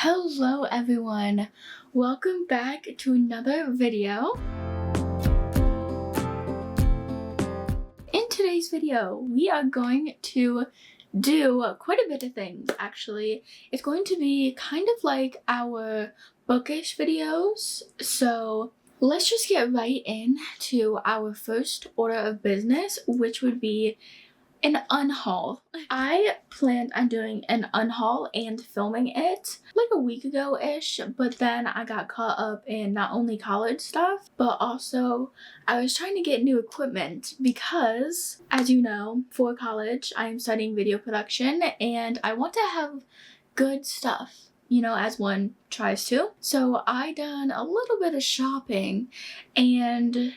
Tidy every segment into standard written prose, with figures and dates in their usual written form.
Hello everyone, welcome back to another video. In today's video, we are going to do quite a bit of things actually. It's going to be kind of like our bookish videos, so let's just get right into our first order of business, which would be an unhaul. I planned on doing an unhaul and filming it like a week ago-ish, but then I got caught up in not only college stuff, but also I was trying to get new equipment because, as you know, for college, I am studying video production and I want to have good stuff, you know, as one tries to. So I done a little bit of shopping and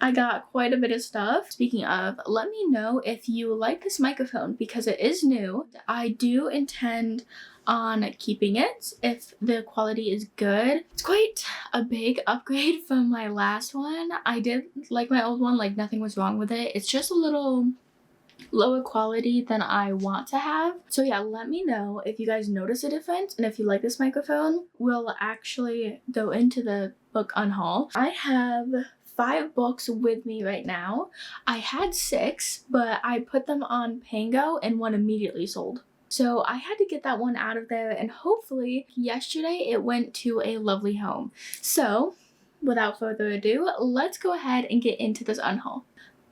I got quite a bit of stuff. Speaking of, let me know if you like this microphone because it is new. I do intend on keeping it if the quality is good. It's quite a big upgrade from my last one. I did like my old one, like nothing was wrong with it. It's just a little lower quality than I want to have. So yeah, let me know if you guys notice a difference and if you like this microphone. We'll actually go into the book unhaul. I have 5 books with me right now. I had 6, but I put them on Pango and one immediately sold. So I had to get that one out of there, and hopefully yesterday it went to a lovely home. So without further ado, let's go ahead and get into this unhaul.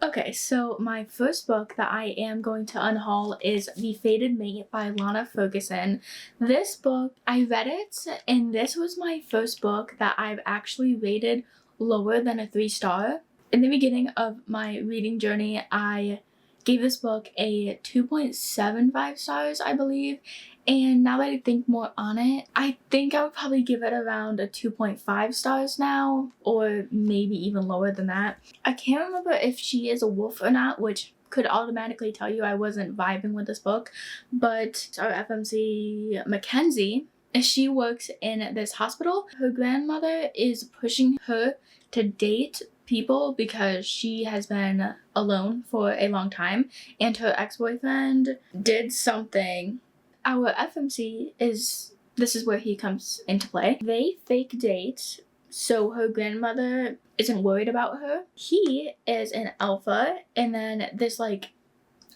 Okay, so my first book that I am going to unhaul is The Fated Mate by Lana Ferguson. This book, I read it, and this was my first book that I've actually rated lower than a 3-star. In the beginning of my reading journey, I gave this book a 2.75 stars, I believe, and now that I think more on it, I think I would probably give it around a 2.5 stars now, or maybe even lower than that. I can't remember if she is a wolf or not, which could automatically tell you I wasn't vibing with this book, but our FMC Mackenzie, she works in this hospital. Her grandmother is pushing her to date people because she has been alone for a long time and her ex-boyfriend did something. Our FMC this is where he comes into play. They fake date so her grandmother isn't worried about her. He is an alpha, and then this, like,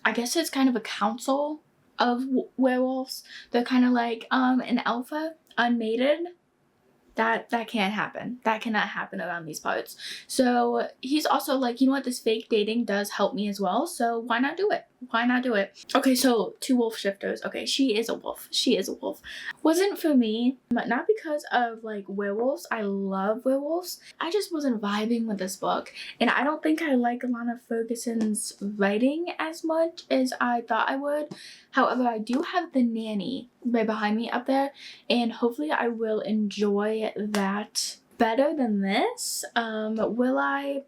I guess it's kind of a council of werewolves. They're kind of like an alpha, unmated. That can't happen. That cannot happen around these parts. So he's also like, you know what, this fake dating does help me as well, so why not do it? Why not do it? Okay, so 2 wolf shifters. Okay, she is a wolf. She is a wolf. Wasn't for me, but not because of like werewolves. I love werewolves. I just wasn't vibing with this book, and I don't think I like Lana Ferguson's writing as much as I thought I would. However, I do have The Nanny right behind me up there, and hopefully I will enjoy that better than this. Will I?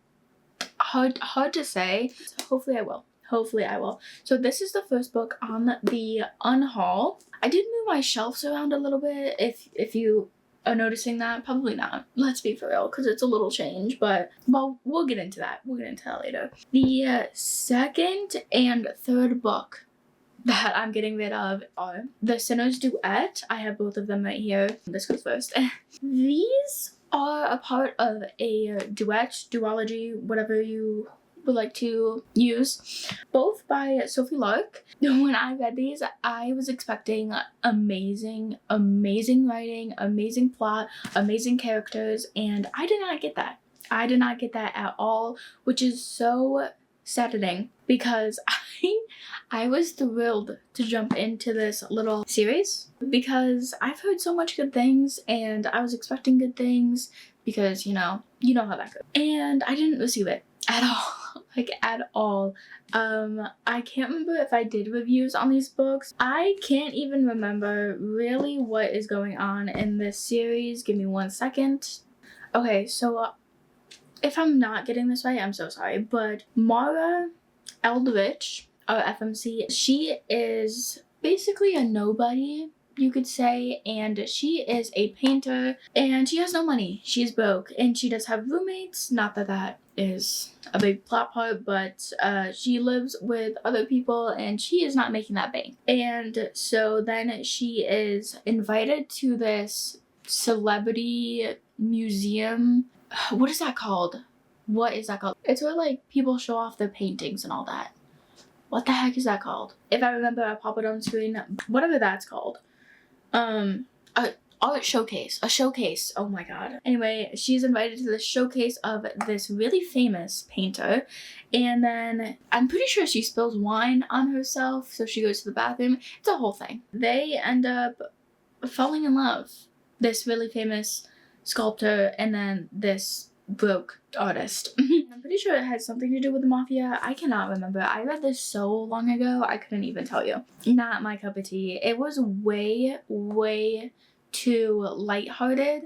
Hard to say. Hopefully I will. Hopefully I will. So this is the first book on the unhaul. I did move my shelves around a little bit. If you are noticing that, probably not. Let's be for real, because it's a little change, but well, we'll get into that. We'll get into that later. The second and third book that I'm getting rid of are The Sinner's Duet. I have both of them right here. This goes first. These are a part of a duology, whatever you would like to use, both by Sophie Lark. When I read these, I was expecting amazing writing, amazing plot, amazing characters, and I did not get that. I did not get that at all, which is so saddening because I was thrilled to jump into this little series because I've heard so much good things and I was expecting good things because, you know how that goes. And I didn't receive it at all. Like, at all. I can't remember if I did reviews on these books. I can't even remember really what is going on in this series. Give me 1 second. Okay, so if I'm not getting this right, I'm so sorry, but Mara Eldritch, our FMC, she is basically a nobody, you could say, and she is a painter and she has no money. She's broke and she does have roommates. Not that that is a big plot part, but she lives with other people and she is not making that bank. And so then she is invited to this celebrity museum. What is that called? What is that called? It's where like people show off their paintings and all that. What the heck is that called? If I remember, I'll pop it on screen. Whatever that's called. Art showcase. A showcase. Oh my god. Anyway, she's invited to the showcase of this really famous painter. And then I'm pretty sure she spills wine on herself, so she goes to the bathroom. It's a whole thing. They end up falling in love. This really famous sculptor and then this broke artist. I'm pretty sure it has something to do with the mafia. I cannot remember. I read this so long ago, I couldn't even tell you. Not my cup of tea. It was way too lighthearted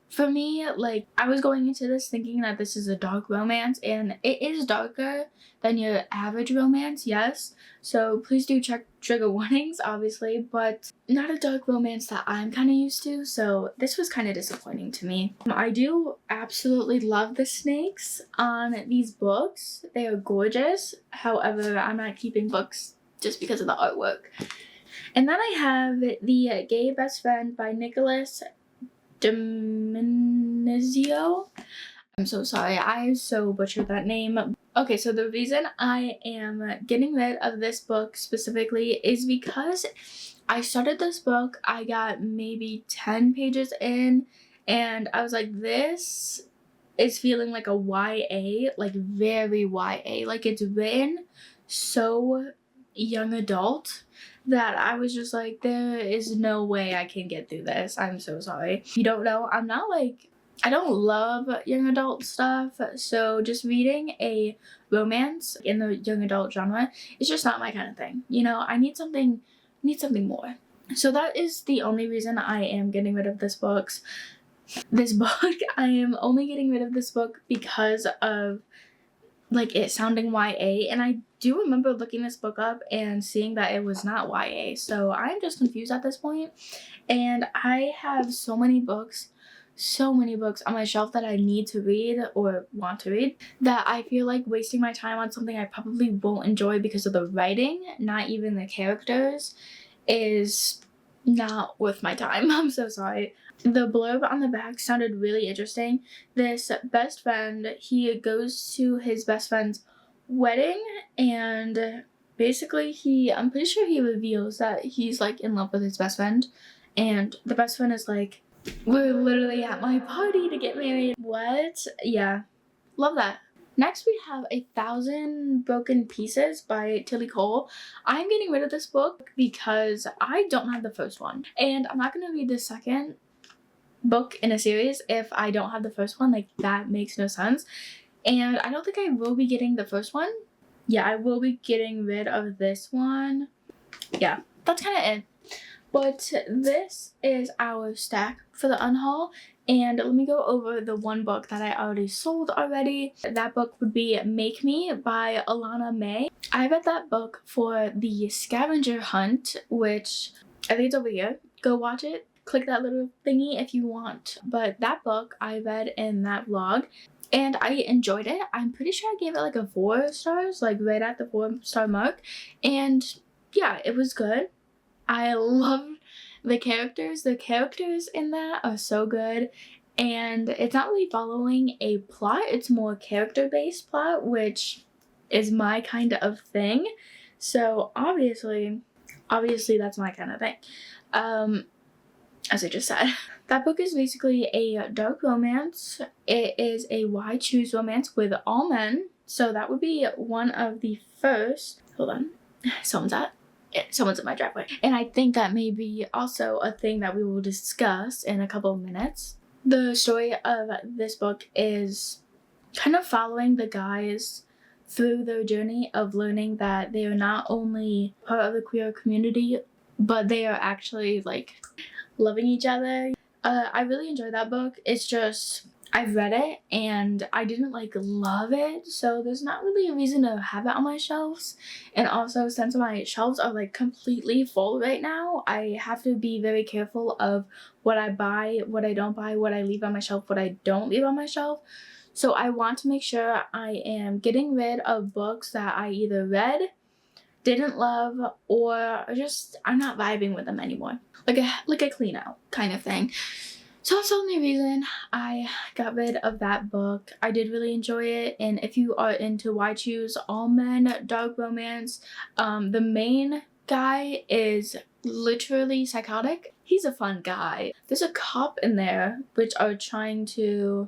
for me. Like, I was going into this thinking that this is a dark romance, and it is darker than your average romance, yes. So please do check trigger warnings, obviously, but not a dark romance that I'm kind of used to, so this was kind of disappointing to me. I do absolutely love the snakes on these books. They are gorgeous. However, I'm not keeping books just because of the artwork. And then I have The Gay Best Friend by Nicholas Dominizio. I'm so sorry, I so butchered that name. Okay, so the reason I am getting rid of this book specifically is because I started this book, I got maybe 10 pages in, and I was like, this is feeling like a YA, like very YA. Like, it's written so young adult that I was just like, there is no way I can get through this. I'm so sorry. If you don't know, I'm not like, I don't love young adult stuff, so just reading a romance in the young adult genre is just not my kind of thing. You know, I need something more. So that is the only reason I am getting rid of this book. I am only getting rid of this book because of like it sounding YA, and I do remember looking this book up and seeing that it was not YA, so I'm just confused at this point. And I have so many books on my shelf that I need to read or want to read that I feel like wasting my time on something I probably won't enjoy because of the writing, not even the characters, is not worth my time. I'm so sorry. The blurb on the back sounded really interesting. This best friend, he goes to his best friend's wedding, and basically I'm pretty sure he reveals that he's like in love with his best friend, and the best friend is like, we're literally at my party to get married. What? Yeah, love that. Next we have 1,000 Broken Pieces by Tilly Cole. I'm getting rid of this book because I don't have the first one, and I'm not going to read the second book in a series if I don't have the first one. Like, that makes no sense. And I don't think I will be getting the first one. Yeah, I will be getting rid of this one. Yeah, that's kind of it. But this is our stack for the unhaul. And let me go over the one book that I already sold already. That book would be Make Me by Alana May. I read that book for the scavenger hunt, which I think it's over here. Go watch it. Click that little thingy if you want. But that book I read in that vlog, and I enjoyed it. I'm pretty sure I gave it like a 4 stars, like right at the 4-star mark. And yeah, it was good. I love the characters. The characters in that are so good. And it's not really following a plot. It's more character-based plot, which is my kind of thing. So obviously that's my kind of thing. As I just said. That book is basically a dark romance. It is a why choose romance with all men. So that would be one of the first. Hold on. Someone's in my driveway. And I think that may be also a thing that we will discuss in a couple of minutes. The story of this book is kind of following the guys through their journey of learning that they are not only part of the queer community, but they are actually like loving each other. I really enjoyed that book. It's just, I've read it and I didn't like love it, so there's not really a reason to have it on my shelves. And also, since my shelves are like completely full right now, I have to be very careful of what I buy, what I don't buy, what I leave on my shelf, what I don't leave on my shelf. So I want to make sure I am getting rid of books that I either read, didn't love, or just I'm not vibing with them anymore. Like a clean out kind of thing. So that's the only reason I got rid of that book. I did really enjoy it, and if you are into Why Choose All Men dark romance, the main guy is literally psychotic. He's a fun guy. There's a cop in there which are trying to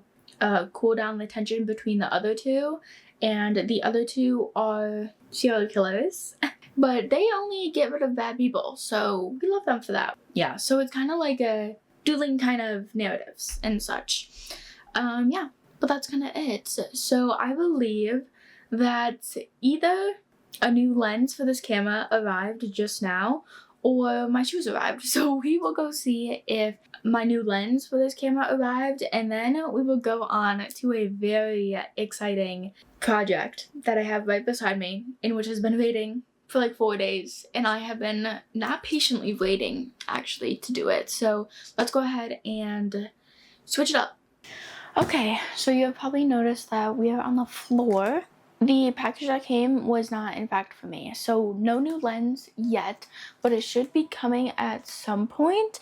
cool down the tension between the other two, and the other two are serial killers. But they only get rid of bad people, so we love them for that. Yeah, so it's kind of like a dueling kind of narratives and such. Yeah, but that's kind of it. So I believe that either a new lens for this camera arrived just now, or my shoes arrived. So we will go see if my new lens for this camera arrived, and then we will go on to a very exciting project that I have right beside me, in which has been waiting for like 4 days, and I have been not patiently waiting actually to do it. So let's go ahead and switch it up. Okay, so you have probably noticed that we are on the floor. The package that came was not in fact for me, so no new lens yet, but it should be coming at some point.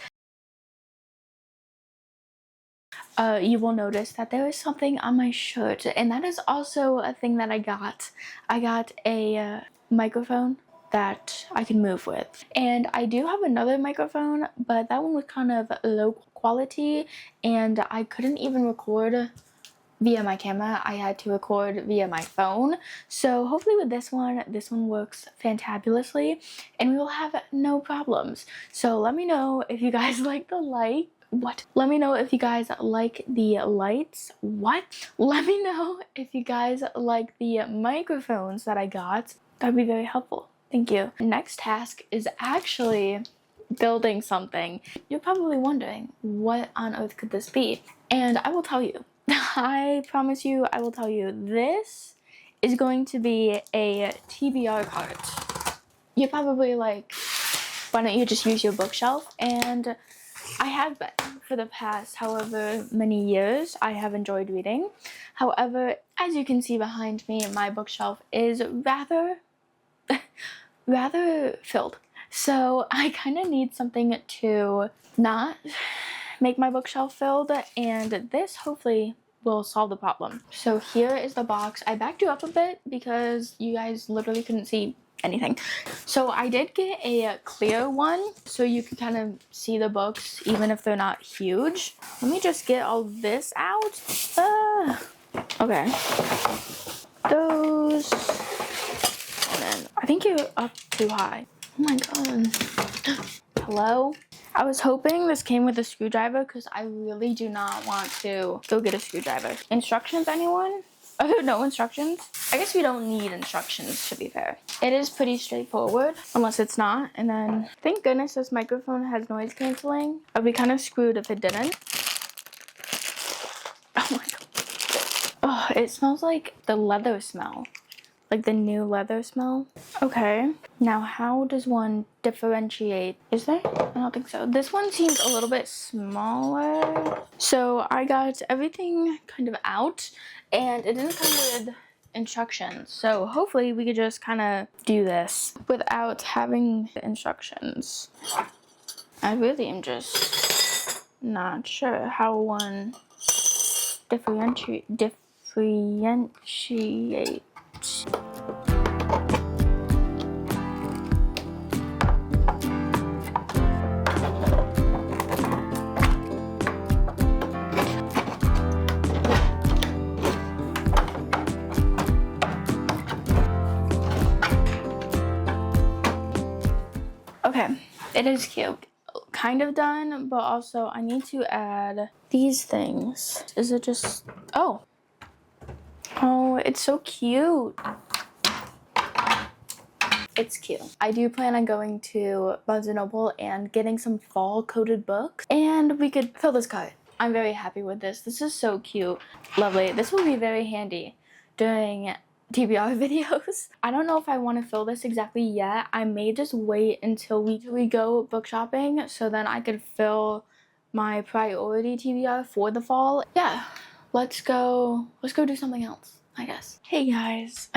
You will notice that there is something on my shirt, and that is also a thing that I got. I got a microphone that I can move with, and I do have another microphone, but that one was kind of low quality, and I couldn't even record via my camera. I had to record via my phone. So hopefully with this one works fantabulously, and we will have no problems. So let me know if you guys like the light. Let me know if you guys like the lights. Let me know if you guys like the microphones that I got. That'd be very helpful. Thank you. Next task is actually building something. You're probably wondering, what on earth could this be? And I will tell you. I promise you, I will tell you. This is going to be a TBR cart. You're probably like, why don't you just use your bookshelf? And I have been for the past however many years. I have enjoyed reading. However, as you can see behind me, my bookshelf is rather filled. So I kind of need something to not make my bookshelf filled, and this hopefully will solve the problem. So here is the box. I backed you up a bit because you guys literally couldn't see anything. So I did get a clear one so you can kind of see the books even if they're not huge. Let me just get all this out. Okay. Those. And then I think you're up too high. Oh my god. Hello? I was hoping this came with a screwdriver because I really do not want to go get a screwdriver. Instructions, anyone? Are there no instructions? I guess we don't need instructions, to be fair. It is pretty straightforward, unless it's not. And then, thank goodness this microphone has noise canceling. I'd be kind of screwed if it didn't. Oh my god. Oh, it smells like the leather smell. Like the new leather smell. Okay, now how does one differentiate? Is there? I don't think so. This one seems a little bit smaller. So I got everything kind of out, and it didn't come with instructions. So hopefully we could just kind of do this without having the instructions. I really am just not sure how one differentiates. Okay, it is cute. Kind of done, but also I need to add these things. Is it just... Oh, it's so cute. It's cute. I do plan on going to Barnes & Noble and getting some fall coated books, and we could fill this cart. I'm very happy with this. This is so cute. Lovely. This will be very handy during TBR videos. I don't know if I want to fill this exactly yet. I may just wait until we go book shopping so then I could fill my priority TBR for the fall. Yeah. let's go do something else, I guess. Hey guys,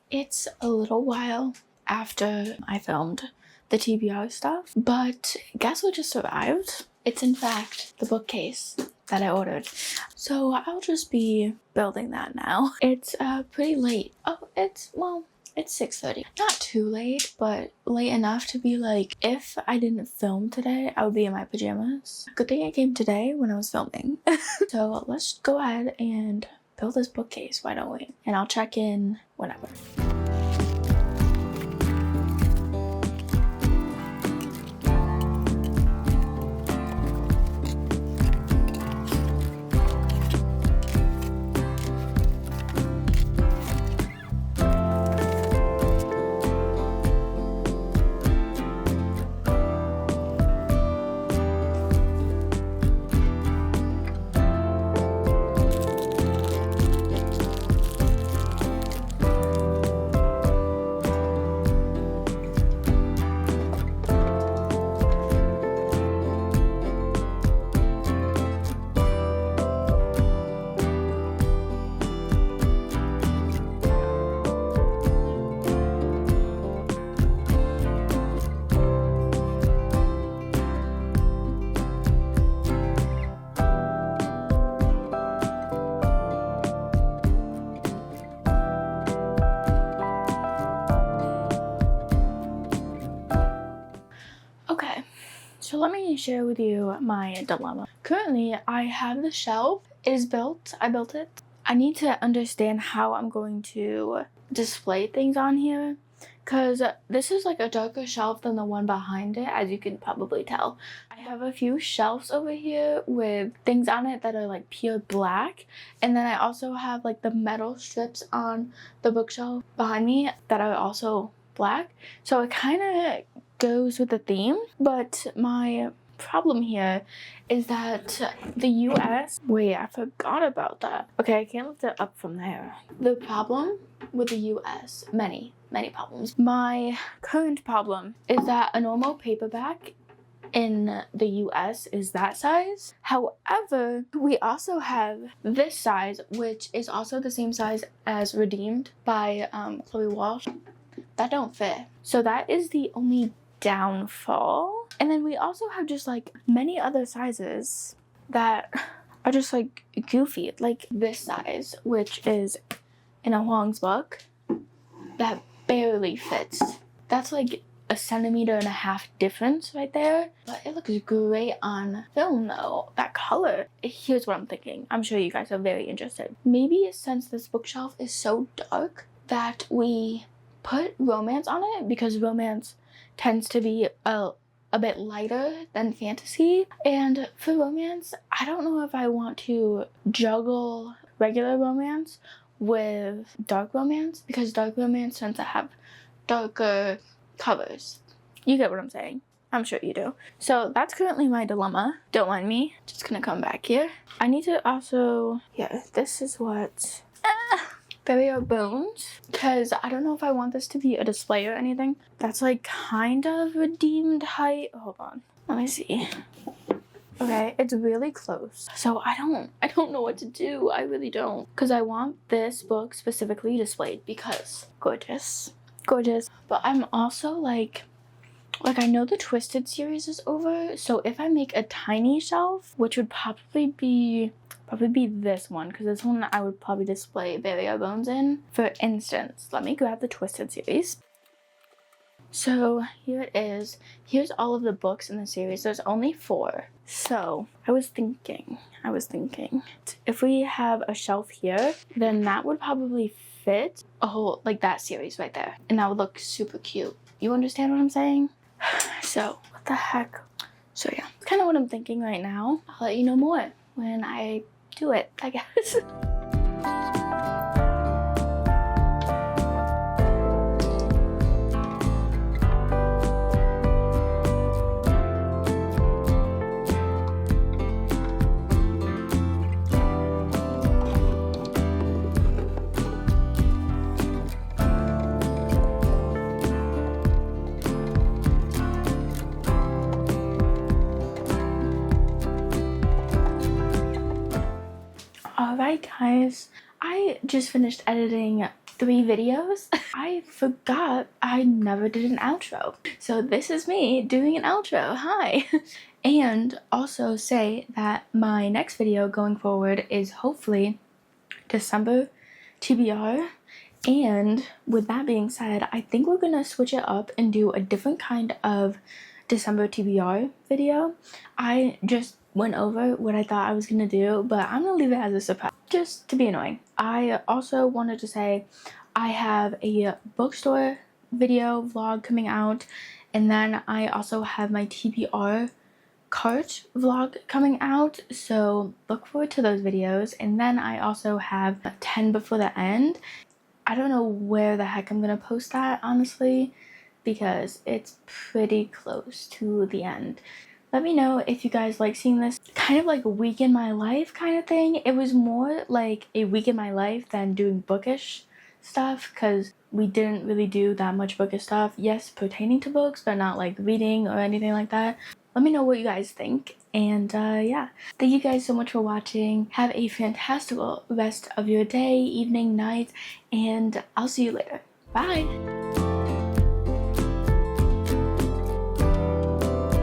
it's a little while after I filmed the TBR stuff, but guess what just arrived? It's in fact the bookcase that I ordered. So I'll just be building that now. It's pretty late. Oh, it's 6:30. Not too late, but late enough to be like, if I didn't film today, I would be in my pajamas. Good thing I came today when I was filming. So let's go ahead and build this bookcase, why don't we? And I'll check in whenever. So let me share with you my dilemma. Currently, I have the shelf. It is built. I built it. I need to understand how I'm going to display things on here, because this is like a darker shelf than the one behind it, as you can probably tell. I have a few shelves over here with things on it that are like pure black, and then I also have like the metal strips on the bookshelf behind me that are also black. So it kind of goes with the theme, but my problem here is that the US, wait, I forgot about that. Okay, I can't lift it up from there. The problem with the US, many problems. My current problem is that a normal paperback in the US is that size. However, we also have this size, which is also the same size as redeemed by Chloe Walsh. That don't fit. So that is the only downfall. And then we also have just like many other sizes that are just like goofy, like this size, which is in a Huang's book, that barely fits. That's like a 1.5 centimeters difference right there, but it looks great on film though. That color. Here's what I'm thinking. I'm sure you guys are very interested. Maybe since this bookshelf is so dark that we put romance on it, because romance tends to be a bit lighter than fantasy. And for romance, I don't know if I want to juggle regular romance with dark romance, because dark romance tends to have darker covers. You get what I'm saying? I'm sure you do. So that's currently my dilemma. Don't mind me. Just gonna come back here. I need to also, yeah, this is what bury our bones, because I don't know if I want this to be a display or anything. That's like kind of redeemed height. Hold on, let me see. Okay, it's really close. So I don't know what to do. I really don't, because I want this book specifically displayed because gorgeous. But I'm also like I know the Twisted series is over, so if I make a tiny shelf, which would probably be this one, because this one I would probably display Bury Our Bones in. For instance, let me grab the Twisted series. So here it is. Here's all of the books in the series. There's only 4. So I was thinking, if we have a shelf here, then that would probably fit a whole, like that series right there. And that would look super cute. You understand what I'm saying? So, what the heck? So yeah, that's kind of what I'm thinking right now. I'll let you know more when I do it, I guess. Alright guys, I just finished editing 3 videos. I forgot I never did an outro. So this is me doing an outro. Hi! And also say that my next video going forward is hopefully December TBR. And with that being said, I think we're gonna switch it up and do a different kind of December TBR video. I just went over what I thought I was gonna do, but I'm gonna leave it as a surprise just to be annoying. I also wanted to say I have a bookstore video vlog coming out, and then I also have my TBR cart vlog coming out, so look forward to those videos. And then I also have 10 before the end. I don't know where the heck I'm gonna post that, honestly, because it's pretty close to the end. Let me know if you guys like seeing this kind of like a week in my life kind of thing. It was more like a week in my life than doing bookish stuff, because we didn't really do that much bookish stuff. Yes, pertaining to books, but not like reading or anything like that. Let me know what you guys think. And yeah, thank you guys so much for watching. Have a fantastical rest of your day, evening, night, and I'll see you later. Bye!